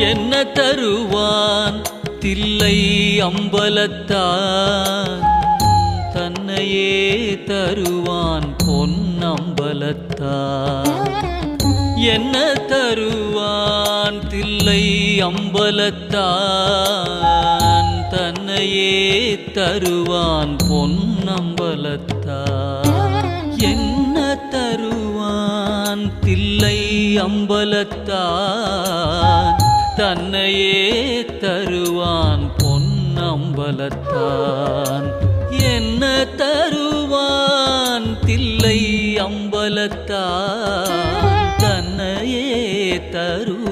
என்ன தருவான் தில்லை அம்பலத்தான் தன்னையே தருவான் பொன்னம்பலத்தான் என்ன தருவான் தில்லை அம்பலத்தான் தன்னையே தருவான் பொன்னம்பலத்தான் என்ன தருவான் தில்லை அம்பலத்தான் தன்னையே தருவான் பொன்னம்பலத்தான் என்ன தருவான் தில்லை அம்பலத்தான் தன்னையே தருவான்